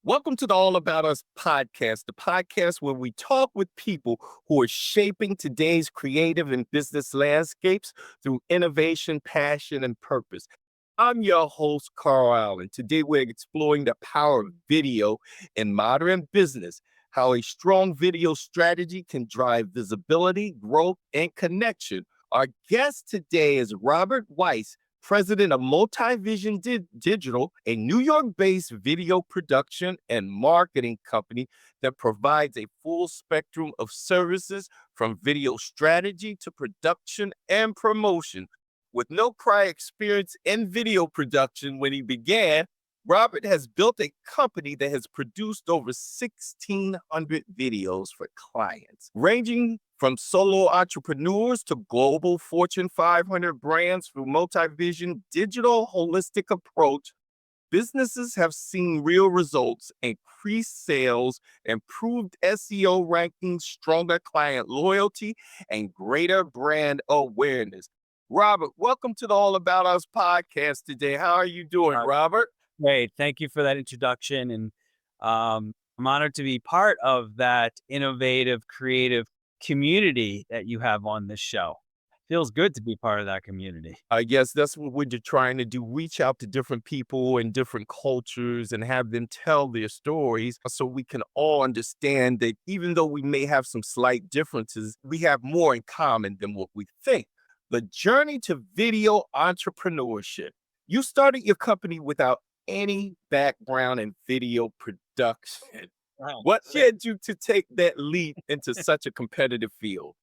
Welcome to the All About Us podcast, the podcast where we talk with people who are shaping today's creative and business landscapes through innovation, passion, and purpose. I'm your host, Carl Allen. Today, we're exploring the power of video in modern business, how a strong video strategy can drive visibility, growth, and connection. Our guest today is Robert Weiss, president of Multivision Digital, a New York-based video production and marketing company that provides a full spectrum of services from video strategy to production and promotion. With no prior experience in video production when he began, Robert has built a company that has produced over 1,600 videos for clients, ranging from solo entrepreneurs to global Fortune 500 brands. Through Multivision Digital holistic approach, businesses have seen real results: increased sales, improved SEO rankings, stronger client loyalty, and greater brand awareness. Robert, welcome to the All About Us podcast today. How are you doing, Uh, Robert? Great. Thank you for that introduction. And I'm honored to be part of that innovative, creative community that you have on this show. Feels good to be part of that community. I guess that's what we're trying to do, reach out to different people in different cultures and have them tell their stories so we can all understand that even though we may have some slight differences, we have more in common than what we think. The journey to video entrepreneurship. You started your company without any background in video production. Wow. What led you to take that leap into such a competitive field?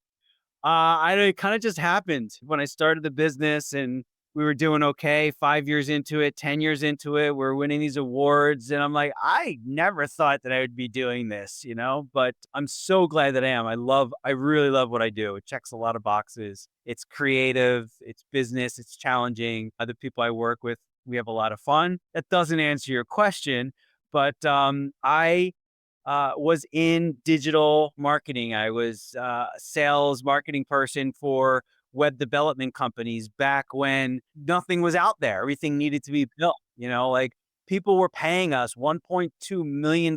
It kind of just happened when I started the business and we were doing okay. 5 years into it, 10 years into it, we're winning these awards. And I'm like, I never thought that I would be doing this, but I'm so glad that I am. I really love what I do. It checks a lot of boxes. It's creative, it's business, it's challenging. Other people I work with, we have a lot of fun. That doesn't answer your question, but I was in digital marketing. I was a sales marketing person for web development companies back when nothing was out there. Everything needed to be built. Like people were paying us $1.2 million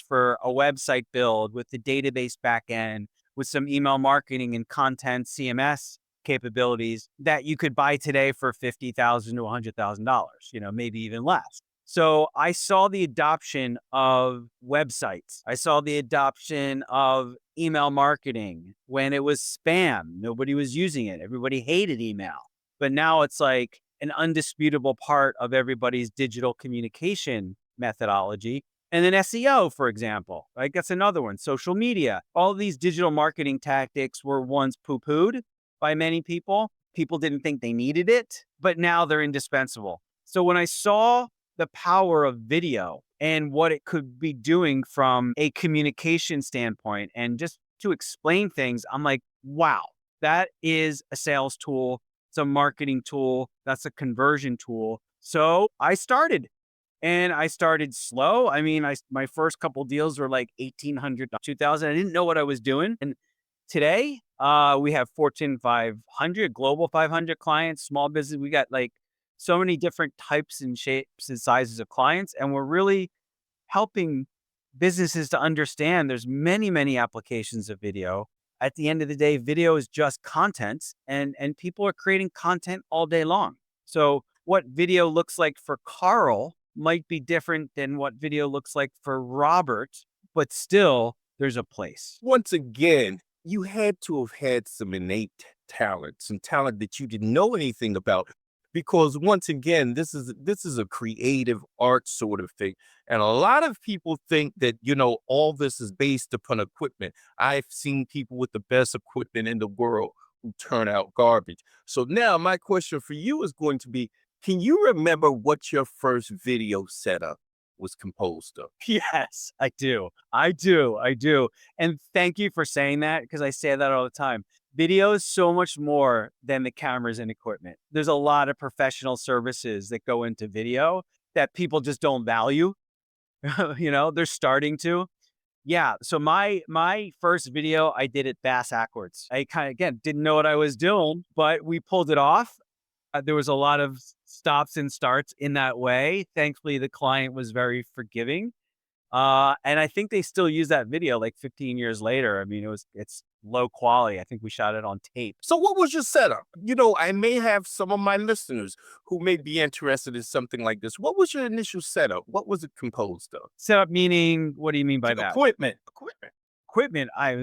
for a website build with the database backend, with some email marketing and content CMS capabilities that you could buy today for $50,000 to $100,000, maybe even less. So I saw the adoption of websites. I saw the adoption of email marketing when it was spam. Nobody was using it. Everybody hated email. But now it's like an undisputable part of everybody's digital communication methodology. And then SEO, for example, right? That's another one. Social media. All these digital marketing tactics were once poo-pooed by many people. People didn't think they needed it, but now they're indispensable. So when I saw the power of video and what it could be doing from a communication standpoint and just to explain things, I'm like, wow, that is a sales tool. It's a marketing tool. That's a conversion tool. So I started and I started slow. I mean, my first couple deals were like 1,800, 2,000. I didn't know what I was doing. And today, we have Fortune 500, Global 500 clients, small business. We got like so many different types and shapes and sizes of clients, and we're really helping businesses to understand there's many, many applications of video. At the end of the day, video is just content, and people are creating content all day long. So what video looks like for Carl might be different than what video looks like for Robert, but still there's a place. Once again, you had to have had some innate talent, some talent that you didn't know anything about. Because once again, this is a creative art sort of thing. And a lot of people think that, all this is based upon equipment. I've seen people with the best equipment in the world who turn out garbage. So now my question for you is going to be, can you remember what your first video setup was composed of? Yes, I do. I do. I do. And thank you for saying that because I say that all the time. Video is so much more than the cameras and equipment. There's a lot of professional services that go into video that people just don't value. They're starting to. Yeah. So my first video, I did it bass backwards. I kind of again didn't know what I was doing, but we pulled it off. There was a lot of stops and starts in that way. Thankfully, the client was very forgiving. And I think they still use that video like 15 years later. I mean, it's low quality. I think we shot it on tape. So what was your setup? I may have some of my listeners who may be interested in something like this. What was your initial setup? What was it composed of? Setup meaning, what do you mean by that? Equipment. Equipment.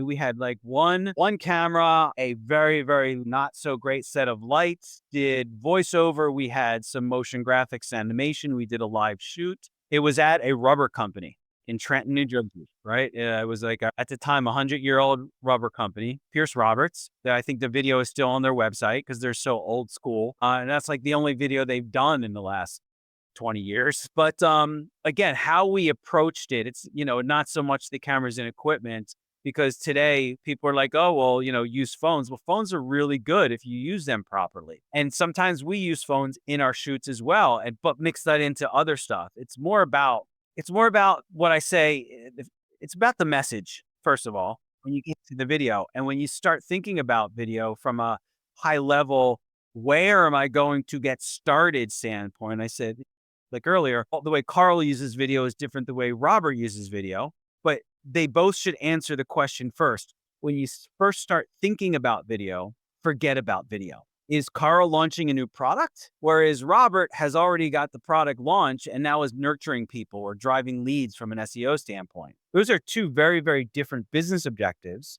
We had like one camera, a very not so great set of lights, did voiceover, we had some motion graphics animation, we did a live shoot. It was at a rubber company in Trenton, New Jersey, right? It was like at the time 100-year-old rubber company, Pierce Roberts. I think the video is still on their website because they're so old school, and that's like the only video they've done in the last 20 years. But again, how we approached it, it's not so much the cameras and equipment, because today people are like, oh, well, use phones. Well, phones are really good if you use them properly. And sometimes we use phones in our shoots as well, but mix that into other stuff. It's more about what I say. It's about the message, first of all, when you get to the video. And when you start thinking about video from a high level, where am I going to get started standpoint, I said, like earlier, the way Carl uses video is different the way Robert uses video, but they both should answer the question first. When you first start thinking about video, forget about video. Is Carl launching a new product? Whereas Robert has already got the product launched and now is nurturing people or driving leads from an SEO standpoint. Those are two very, very different business objectives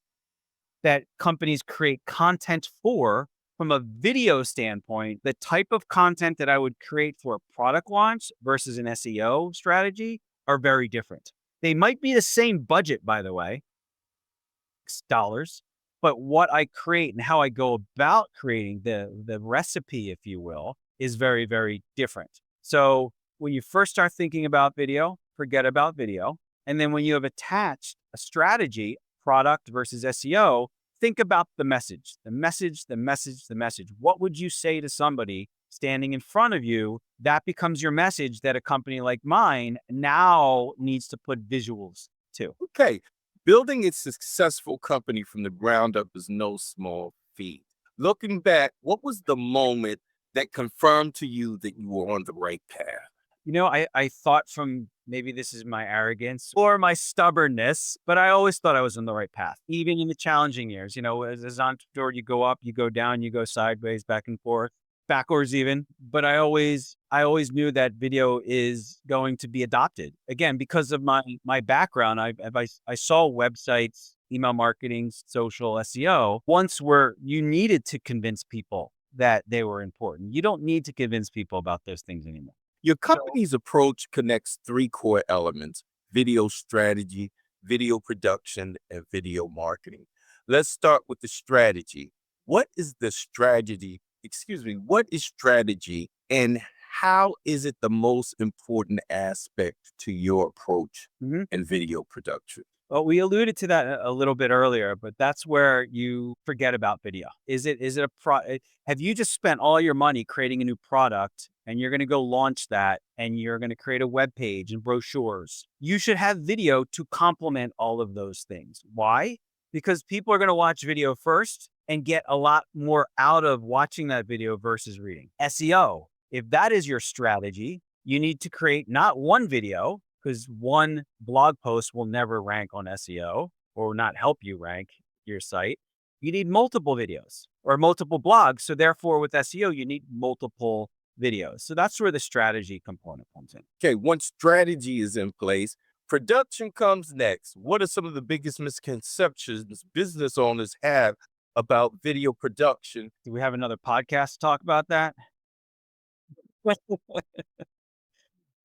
that companies create content for. From a video standpoint, the type of content that I would create for a product launch versus an SEO strategy are very different. They might be the same budget, by the way, dollars, but what I create and how I go about creating the recipe, if you will, is very, very different. So when you first start thinking about video, forget about video. And then when you have attached a strategy, product versus SEO, think about the message, the message, the message, the message. What would you say to somebody standing in front of you? That becomes your message that a company like mine now needs to put visuals to. Okay. Building a successful company from the ground up is no small feat. Looking back, what was the moment that confirmed to you that you were on the right path? I thought, from maybe this is my arrogance or my stubbornness, but I always thought I was on the right path, even in the challenging years. As an entrepreneur, you go up, you go down, you go sideways, back and forth, backwards even. But I always knew that video is going to be adopted. Again, because of my background, I saw websites, email marketing, social SEO once where you needed to convince people that they were important. You don't need to convince people about those things anymore. Your company's approach connects three core elements: video strategy, video production, and video marketing. Let's start with the strategy. What is the strategy? Excuse me, what is strategy and how is it the most important aspect to your approach Mhm. in video production? Well, we alluded to that a little bit earlier, but that's where you forget about video. Have you just spent all your money creating a new product and you're going to go launch that and you're going to create a web page and brochures? You should have video to complement all of those things. Why? Because people are going to watch video first and get a lot more out of watching that video versus reading. SEO, if that is your strategy, you need to create not one video, because one blog post will never rank on SEO or not help you rank your site. You need multiple videos or multiple blogs. So therefore, with SEO, you need multiple videos. So that's where the strategy component comes in. Okay, once strategy is in place, production comes next. What are some of the biggest misconceptions business owners have about video production? Do we have another podcast to talk about that?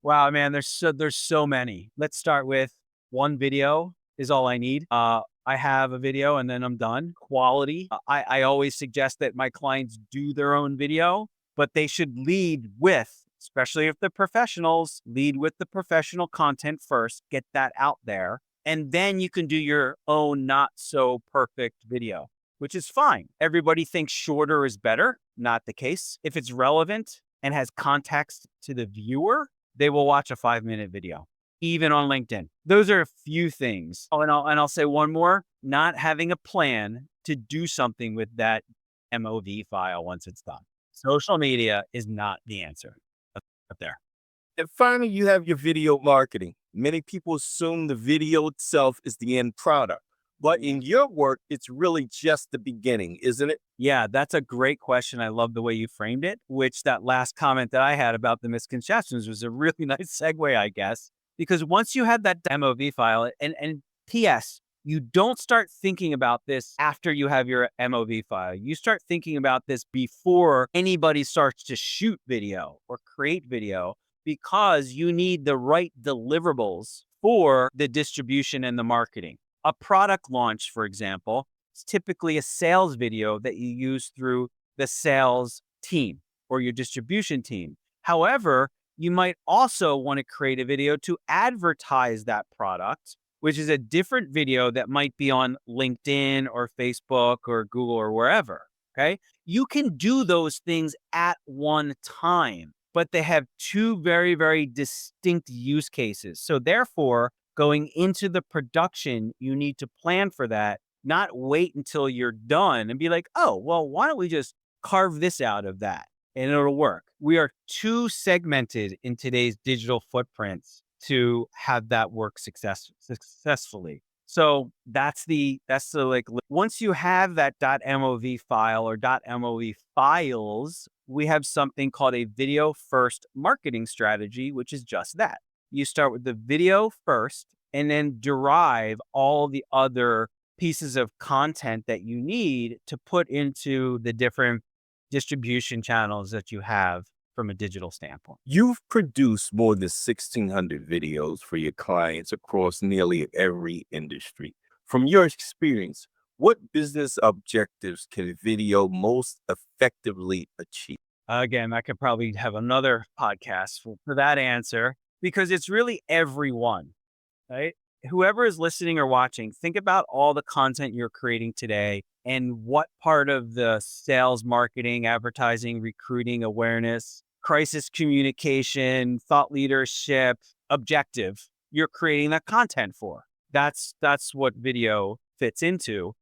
Wow, man, there's so many. Let's start with one video is all I need. I have a video and then I'm done. Quality. I always suggest that my clients do their own video, but they should lead with, especially if they're professionals, lead with the professional content first, get that out there, and then you can do your own not so perfect video, which is fine. Everybody thinks shorter is better. Not the case. If it's relevant and has context to the viewer, they will watch a 5-minute video, even on LinkedIn. Those are a few things. Oh, and I'll say one more: not having a plan to do something with that MOV file once it's done. Social media is not the answer up there. And finally, you have your video marketing. Many people assume the video itself is the end product, but in your work, it's really just the beginning, isn't it? Yeah, that's a great question. I love the way you framed it, which that last comment that I had about the misconceptions was a really nice segue, I guess. Because once you have that MOV file, and PS, you don't start thinking about this after you have your MOV file. You start thinking about this before anybody starts to shoot video or create video because you need the right deliverables for the distribution and the marketing. A product launch, for example, it's typically a sales video that you use through the sales team or your distribution team. However, you might also want to create a video to advertise that product, which is a different video that might be on LinkedIn or Facebook or Google or wherever. Okay. You can do those things at one time, but they have two very, very distinct use cases. So, therefore, going into the production, you need to plan for that, not wait until you're done and be like, oh, well, why don't we just carve this out of that and it'll work. We are too segmented in today's digital footprints to have that work successfully. So that's the like once you have that .mov file or .mov files, we have something called a video first marketing strategy, which is just that. You start with the video first and then derive all the other pieces of content that you need to put into the different distribution channels that you have from a digital standpoint. You've produced more than 1,600 videos for your clients across nearly every industry. From your experience, what business objectives can video most effectively achieve? Again, I could probably have another podcast for that answer because it's really everyone, right? Whoever is listening or watching, think about all the content you're creating today and what part of the sales, marketing, advertising, recruiting, awareness, crisis communication, thought leadership, objective you're creating that content for. That's what video fits into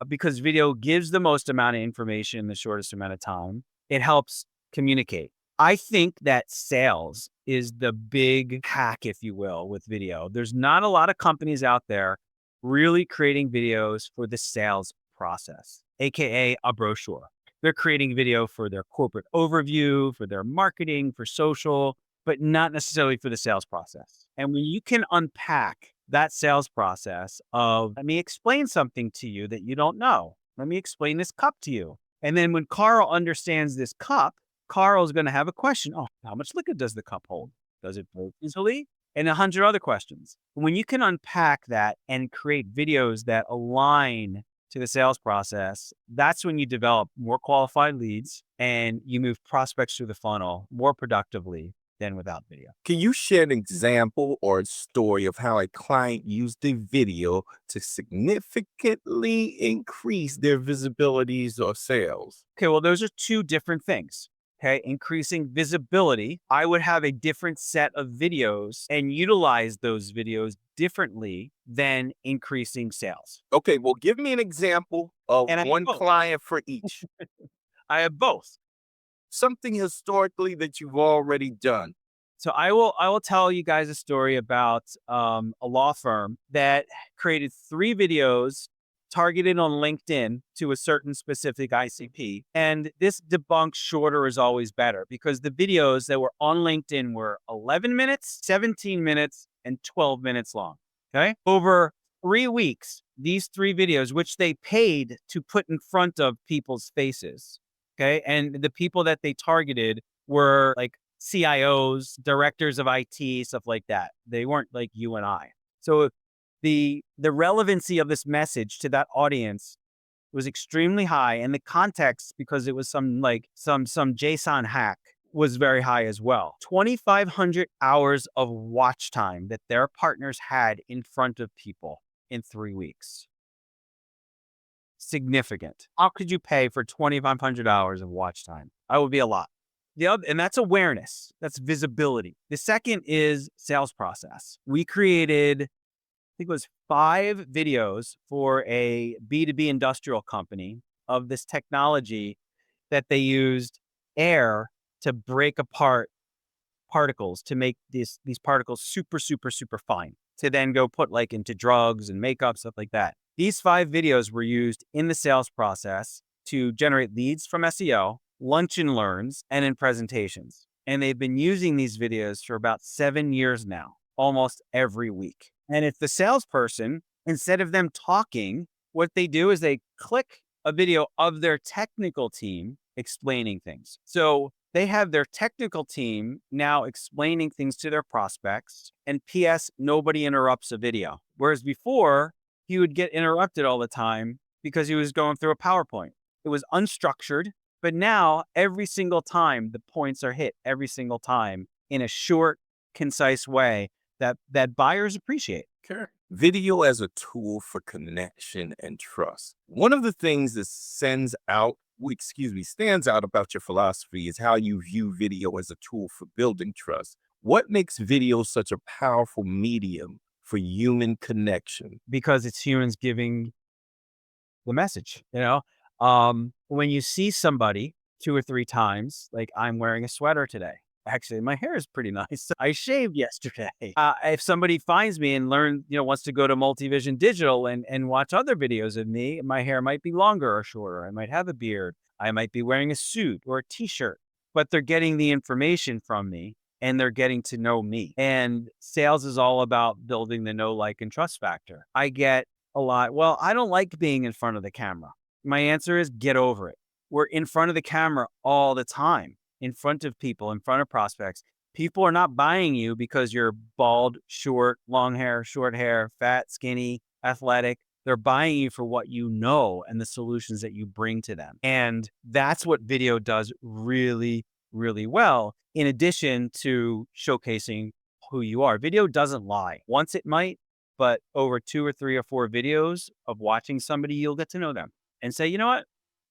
because video gives the most amount of information in the shortest amount of time. It helps communicate. I think that sales is the big hack, if you will, with video. There's not a lot of companies out there really creating videos for the sales process, AKA a brochure. They're creating video for their corporate overview, for their marketing, for social, but not necessarily for the sales process. And when you can unpack that sales process of, let me explain something to you that you don't know. Let me explain this cup to you. And then when Carl understands this cup, Carl's going to have a question. Oh, how much liquid does the cup hold? Does it break easily? And 100 other questions. When you can unpack that and create videos that align to the sales process, that's when you develop more qualified leads and you move prospects through the funnel more productively than without video. Can you share an example or a story of how a client used a video to significantly increase their visibilities or sales? Okay, well, those are two different things. Okay, increasing visibility. I would have a different set of videos and utilize those videos differently than increasing sales. Okay, well, give me an example of And I have one both. client for each. I have both. Something historically that you've already done. So I will tell you guys a story about a law firm that created 3 videos targeted on LinkedIn to a certain specific ICP. And this debunks shorter is always better because the videos that were on LinkedIn were 11 minutes, 17 minutes, and 12 minutes long. Okay. Over 3 weeks, these 3 videos, which they paid to put in front of people's faces. Okay. And the people that they targeted were like CIOs, directors of IT, stuff like that. They weren't like you and I. So the relevancy of this message to that audience was extremely high, and the context, because it was some JSON hack, was very high as well. 2,500 hours of watch time that their partners had in front of people in 3 weeks. Significant. How could you pay for 2,500 hours of watch time? That would be a lot. The other, and that's awareness. That's visibility. The second is sales process. We created, I think it was 5 videos for a B2B industrial company of this technology that they used air to break apart particles to make these particles super, super, super fine to then go put like into drugs and makeup, stuff like that. These 5 videos were used in the sales process to generate leads from SEO, lunch and learns, and in presentations. And they've been using these videos for about 7 years now, almost every week. And it's the salesperson, instead of them talking, what they do is they click a video of their technical team explaining things. So they have their technical team now explaining things to their prospects. And PS, nobody interrupts a video. Whereas before, he would get interrupted all the time because he was going through a PowerPoint. It was unstructured, but now every single time the points are hit, every single time in a short, concise way that buyers appreciate. Okay. Video as a tool for connection and trust. One of the things that stands out about your philosophy is how you view video as a tool for building trust. What makes video such a powerful medium for human connection? Because it's humans giving the message, when you see somebody 2 or 3 times, like I'm wearing a sweater today. Actually, my hair is pretty nice. I shaved yesterday. If somebody finds me and wants to go to Multivision Digital and watch other videos of me, my hair might be longer or shorter. I might have a beard. I might be wearing a suit or a t-shirt, but they're getting the information from me and they're getting to know me. And sales is all about building the know, like, and trust factor. I get a lot, well, I don't like being in front of the camera. My answer is get over it. We're in front of the camera all the time, in front of people, in front of prospects. People are not buying you because you're bald, short, long hair, short hair, fat, skinny, athletic. They're buying you for what you know and the solutions that you bring to them. And that's what video does really, really well, in addition to showcasing who you are. Video doesn't lie. Once it might, but over 2 or 3 or 4 videos of watching somebody, you'll get to know them and say, you know what?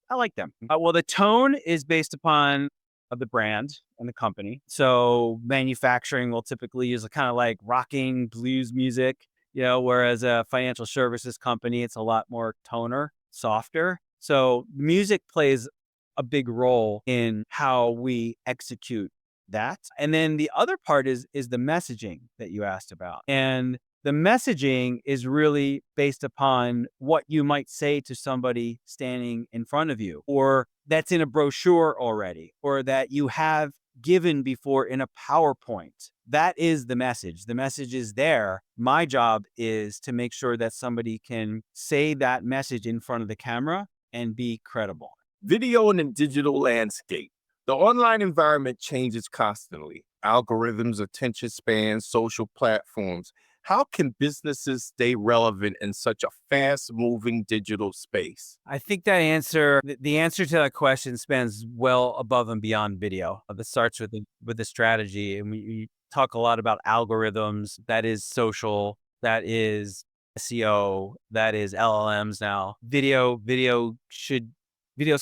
I like them. Well, the tone is based upon the brand and the company. So manufacturing will typically use a kind of like rocking blues music, whereas a financial services company, it's a lot more toner, softer. So music plays a big role in how we execute that. And then the other part is the messaging that you asked about. And the messaging is really based upon what you might say to somebody standing in front of you, or that's in a brochure already, or that you have given before in a PowerPoint. That is the message. The message is there. My job is to make sure that somebody can say that message in front of the camera and be credible. Video in the digital landscape. The online environment changes constantly. Algorithms, attention spans, social platforms. How can businesses stay relevant in such a fast-moving digital space? I think the answer to that question spans well above and beyond video. That starts with the strategy, and we talk a lot about algorithms. That is social. That is SEO. That is LLMs now. Video's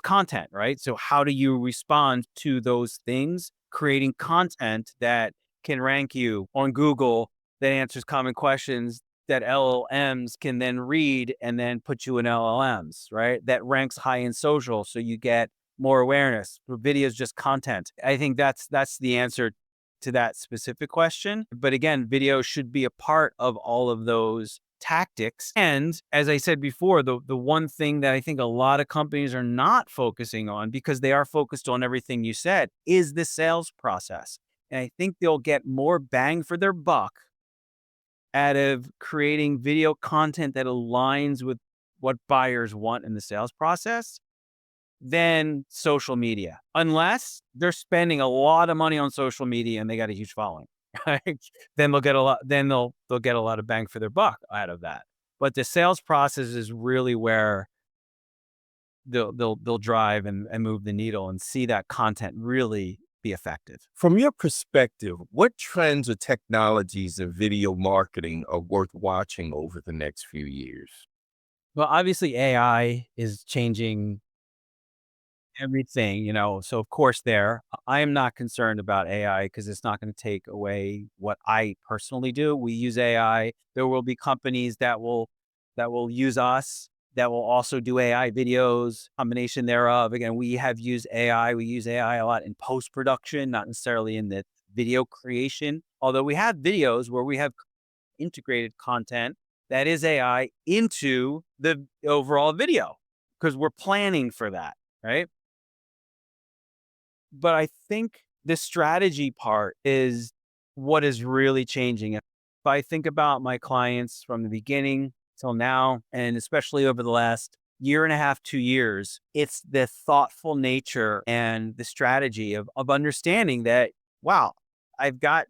content, right? So how do you respond to those things? Creating content that can rank you on Google, that answers common questions that LLMs can then read and then put you in LLMs, right? That ranks high in social, so you get more awareness. Video is just content. I think that's the answer to that specific question. But again, video should be a part of all of those tactics. And as I said before, the one thing that I think a lot of companies are not focusing on, because they are focused on everything you said, is the sales process. And I think they'll get more bang for their buck out of creating video content that aligns with what buyers want in the sales process than social media, unless they're spending a lot of money on social media and they got a huge following. Right? Then they'll get a lot. Then they'll get a lot of bang for their buck out of that. But the sales process is really where they'll drive and move the needle and see that content really be effective. From your perspective, what trends or technologies in video marketing are worth watching over the next few years? Well, obviously AI is changing everything, so of course I am not concerned about AI because it's not going to take away what I personally do. We use AI. There will be companies that will use us, that will also do AI videos, combination thereof. Again, we have used AI. We use AI a lot in post-production, not necessarily in the video creation, although we have videos where we have integrated content that is AI into the overall video because we're planning for that, right? But I think the strategy part is what is really changing. If I think about my clients from the beginning till now, and especially over the last year and a half, 2 years, it's the thoughtful nature and the strategy of understanding that, wow, I've got,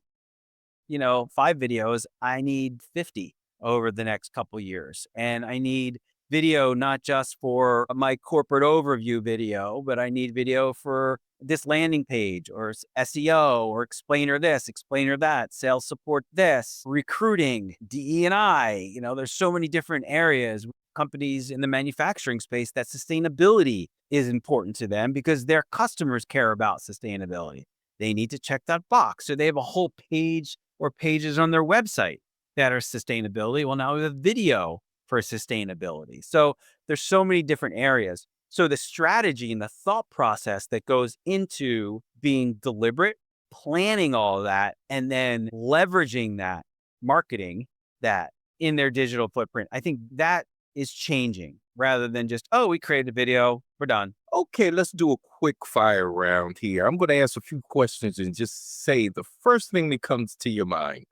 5 videos. I need 50 over the next couple years. And I need video not just for my corporate overview video, but I need video for this landing page or SEO or explainer this, explainer that, sales support this, recruiting, DE&I. There's so many different areas, companies in the manufacturing space that sustainability is important to them because their customers care about sustainability. They need to check that box. So they have a whole page or pages on their website that are sustainability. Well, now we have video for sustainability. So there's so many different areas. So the strategy and the thought process that goes into being deliberate, planning all of that, and then leveraging that, marketing that in their digital footprint, I think that is changing rather than just, oh, we created a video, we're done. Okay, let's do a quick fire round here. I'm going to ask a few questions and just say the first thing that comes to your mind.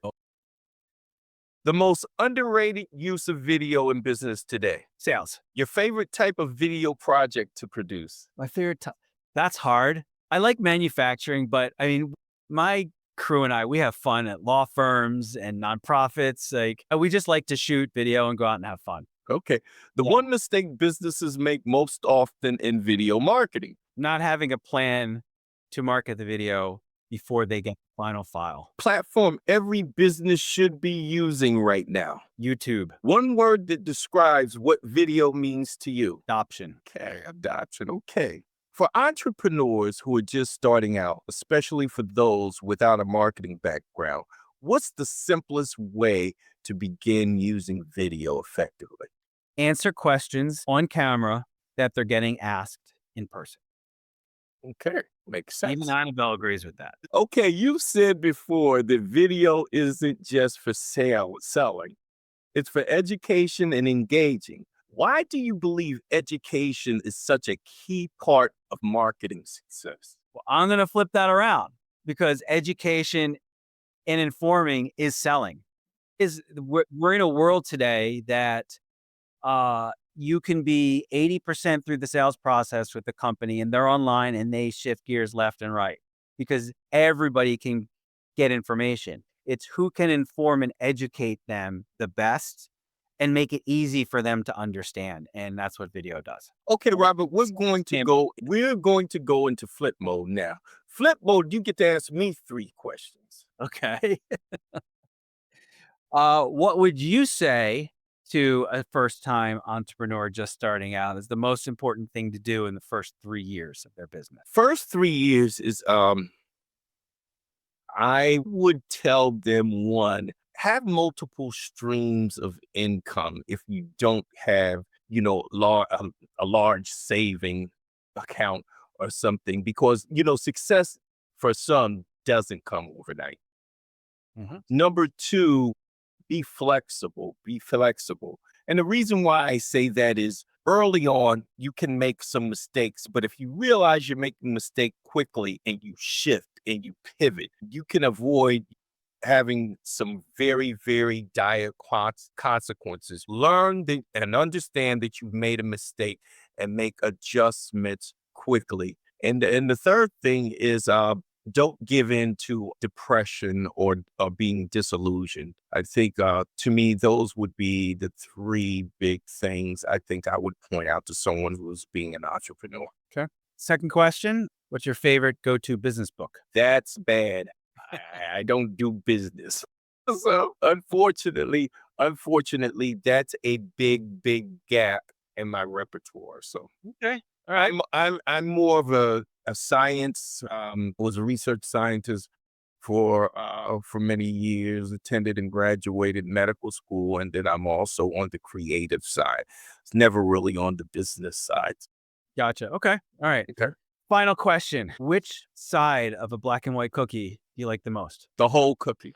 The most underrated use of video in business today. Sales. Your favorite type of video project to produce. My favorite time. That's hard. I like manufacturing, but I mean, my crew and I, we have fun at law firms and nonprofits. Like we just like to shoot video and go out and have fun. Okay. The Yeah. one mistake businesses make most often in video marketing. Not having a plan to market the video before they get the final file. Platform every business should be using right now. YouTube. One word that describes what video means to you. Adoption. Okay, adoption. Okay. For entrepreneurs who are just starting out, especially for those without a marketing background, what's the simplest way to begin using video effectively? Answer questions on camera that they're getting asked in person. Okay, makes sense. Even Annabelle agrees with that. Okay, you said before that video isn't just for selling. It's for education and engaging. Why do you believe education is such a key part of marketing success? Well, I'm going to flip that around because education and informing is selling. We're in a world today that you can be 80% through the sales process with the company and they're online and they shift gears left and right because everybody can get information. It's who can inform and educate them the best and make it easy for them to understand. And that's what video does. Okay, Robert, we're going to go into flip mode now. Flip mode, you get to ask me 3 questions. Okay. What would you say to a first-time entrepreneur just starting out is the most important thing to do in the first 3 years of their business? First 3 years is I would tell them, one, have multiple streams of income if you don't have, a large saving account or something, because, success for some doesn't come overnight. Mhm. Number 2, be flexible, be flexible. And the reason why I say that is early on, you can make some mistakes, but if you realize you're making a mistake quickly and you shift and you pivot, you can avoid having some very, very dire consequences. Learn and understand that you've made a mistake and make adjustments quickly. And the third thing is don't give in to depression or being disillusioned. I think to me, those would be the 3 big things I think I would point out to someone who's being an entrepreneur. Okay. Second question, what's your favorite go-to business book? That's bad. I don't do business. So unfortunately, that's a big, big gap in my repertoire. So Okay. All right. I'm more of a science, was a research scientist for many years, attended and graduated medical school, and then I'm also on the creative side. It's never really on the business side. Gotcha. Okay. All right. Okay. Final question. Which side of a black and white cookie you like the most? The whole cookie.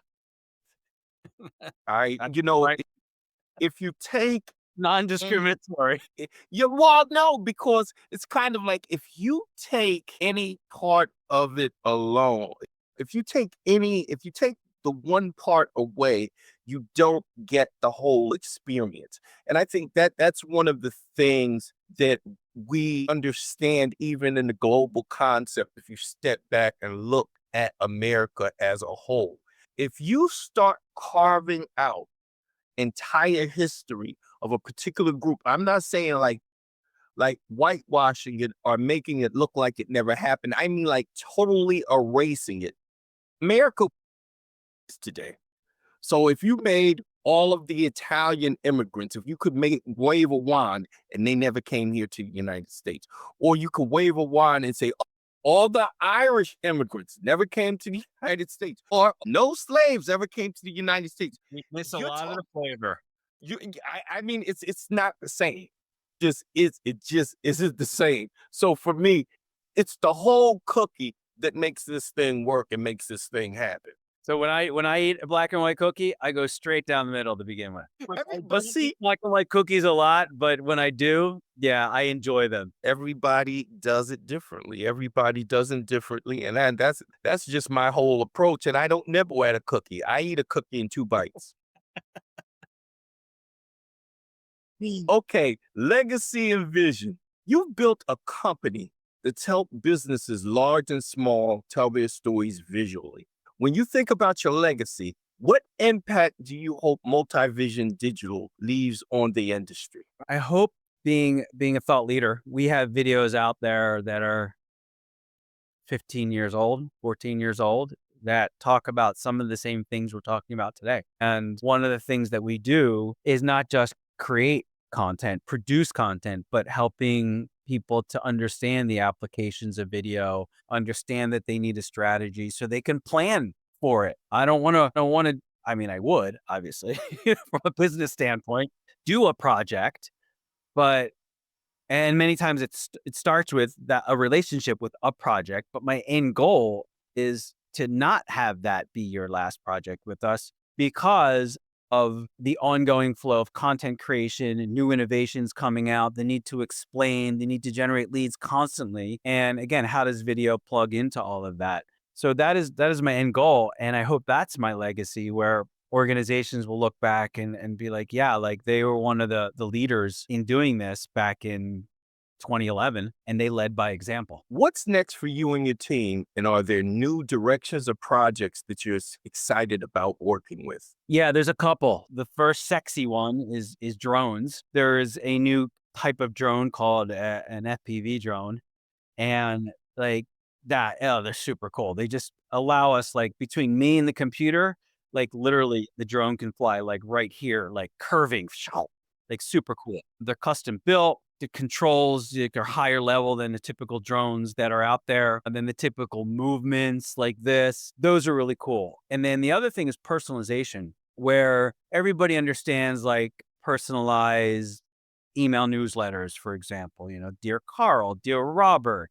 I, That's you know, right. if you take any, Non-discriminatory. you well, no, because it's kind of like if you take any part of it alone, if you take the one part away, you don't get the whole experience. And I think that that's one of the things that we understand even in the global concept if you step back and look at America as a whole. If you start carving out entire history of a particular group, I'm not saying like whitewashing it or making it look like it never happened. I mean like totally erasing it. America is today. So if you made all of the Italian immigrants, if you could make wave a wand and they never came here to the United States, or you could wave a wand and say all the Irish immigrants never came to the United States, or no slaves ever came to the United States. You miss a You're lot of the talking flavor. I mean, it's not the same. It just isn't the same. So for me, it's the whole cookie that makes this thing work and makes this thing happen. So when I eat a black and white cookie, I go straight down the middle to begin with. I But don't eat see, black and white cookies a lot, but when I do, yeah, I enjoy them. everybody does it differently. Everybody does it differently, and that's just my whole approach. And I don't nibble at a cookie. I eat a cookie in two bites. Okay, legacy and vision. You've built a company that's helped businesses large and small tell their stories visually. When you think about your legacy, what impact do you hope Multivision Digital leaves on the industry? I hope being a thought leader, we have videos out there that are 15 years old, 14 years old that talk about some of the same things we're talking about today. And one of the things that we do is not just create content, produce content, but helping people to understand the applications of video, understand that they need a strategy so they can plan for it. I mean, I would obviously from a business standpoint, do a project, but and many times it starts with that a relationship with a project, but my end goal is to not have that be your last project with us because of the ongoing flow of content creation and new innovations coming out, the need to explain, the need to generate leads constantly. And again, how does video plug into all of that? So that is my end goal. And I hope that's my legacy where organizations will look back and be like, yeah, like they were one of the leaders in doing this back in 2011, and they led by example. What's next for you and your team? And are there new directions or projects that you're excited about working with? Yeah, there's a couple. The first sexy one is drones. There is a new type of drone called an FPV drone, and like that, oh, they're super cool. They just allow us like between me and the computer, like literally the drone can fly like right here, like curving, like super cool. They're custom built. The controls like, are higher level than the typical drones that are out there. And then the typical movements like this, those are really cool. And then the other thing is personalization, where everybody understands like personalized email newsletters, for example, dear Carl, dear Robert,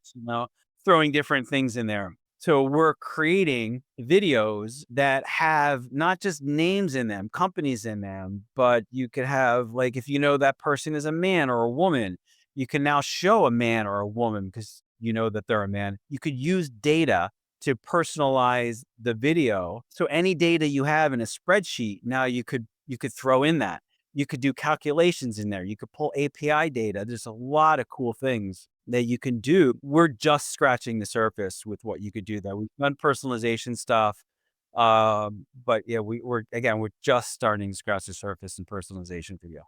throwing different things in there. So we're creating videos that have not just names in them, companies in them, but you could have like, if you know that person is a man or a woman, you can now show a man or a woman because you know that they're a man. You could use data to personalize the video. So any data you have in a spreadsheet, now you could throw in that. You could do calculations in there. You could pull API data. There's a lot of cool things that you can do. We're just scratching the surface with what you could do there. We've done personalization stuff. But yeah, we're just starting to scratch the surface in personalization video.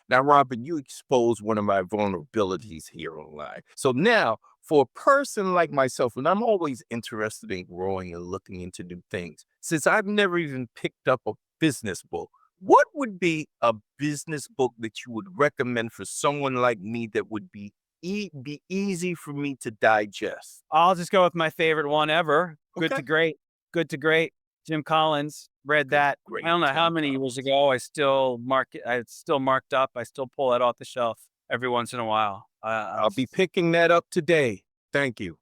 Now, Robert, you expose one of my vulnerabilities here online. So now, for a person like myself, and I'm always interested in growing and looking into new things, since I've never even picked up a business book, what would be a business book that you would recommend for someone like me that would be easy for me to digest? I'll just go with my favorite one ever. Good Okay. to Great. Good to Great. Jim Collins. Read Good, that. I great, don't know how Jim many years Collins. ago. I still mark it. It's still marked up. I still pull it off the shelf every once in a while. I'll be picking that up today. Thank you.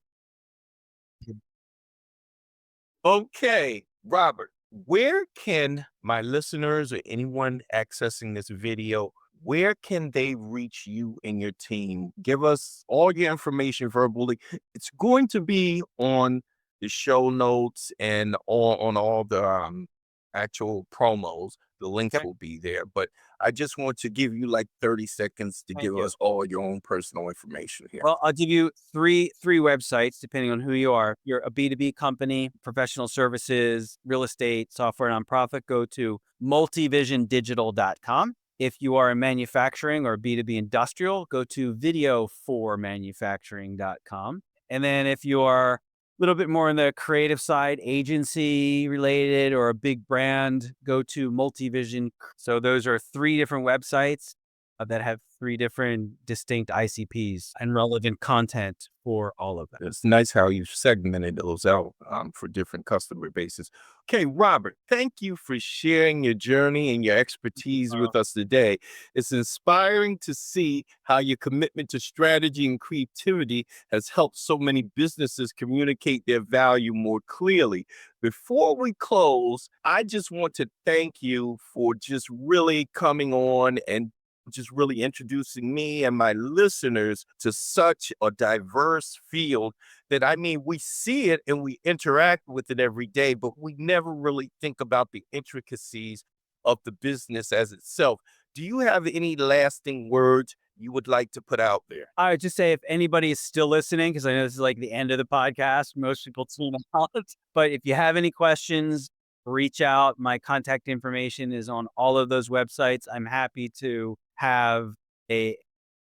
Okay, Robert, where can my listeners or anyone accessing this video, where can they reach you and your team? Give us all your information verbally. It's going to be on the show notes and all on all the actual promos. The links Okay. will be there, but I just want to give you like 30 seconds to Thank give you. us all your own personal information here. Well, I'll give you three websites depending on who you are. You're a B2B company, professional services, real estate, software nonprofit, go to multivisiondigital.com. If you are in manufacturing or B2B industrial, go to videoformanufacturing.com. And then if you are a little bit more on the creative side, agency related or a big brand, go to Multivision. So those are three different websites that have three different distinct ICPs and relevant content for all of them. It's nice how you've segmented those out for different customer bases. Okay, Robert, thank you for sharing your journey and your expertise with us today. It's inspiring to see how your commitment to strategy and creativity has helped so many businesses communicate their value more clearly. Before we close, I just want to thank you for just really coming on and just really introducing me and my listeners to such a diverse field that I mean, we see it and we interact with it every day, but we never really think about the intricacies of the business as itself. Do you have any lasting words you would like to put out there? I would just say if anybody is still listening, because I know this is like the end of the podcast, most people tune out. But if you have any questions, reach out. My contact information is on all of those websites. I'm happy to have a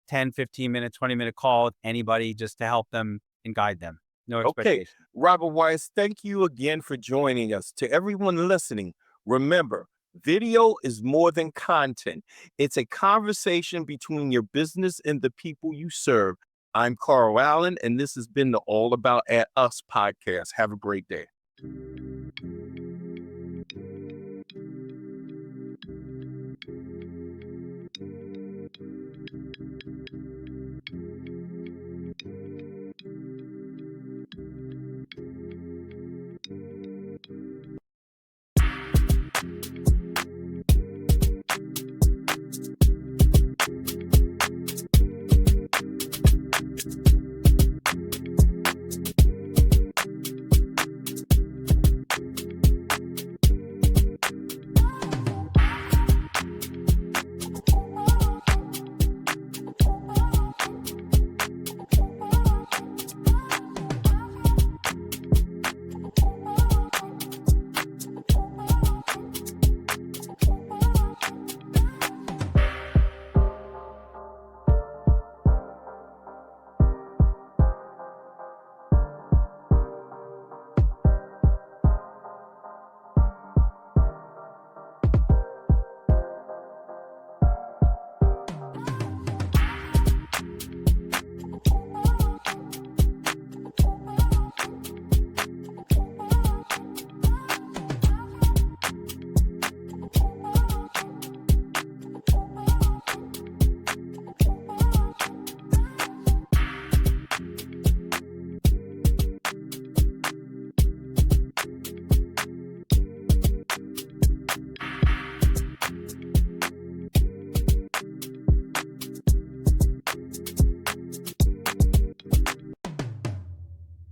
10, 15-minute, 20-minute call with anybody just to help them and guide them. No Okay, expectation. Robert Weiss, thank you again for joining us. To everyone listening, remember, video is more than content. It's a conversation between your business and the people you serve. I'm Carl Allen, and this has been the All About Us podcast. Have a great day.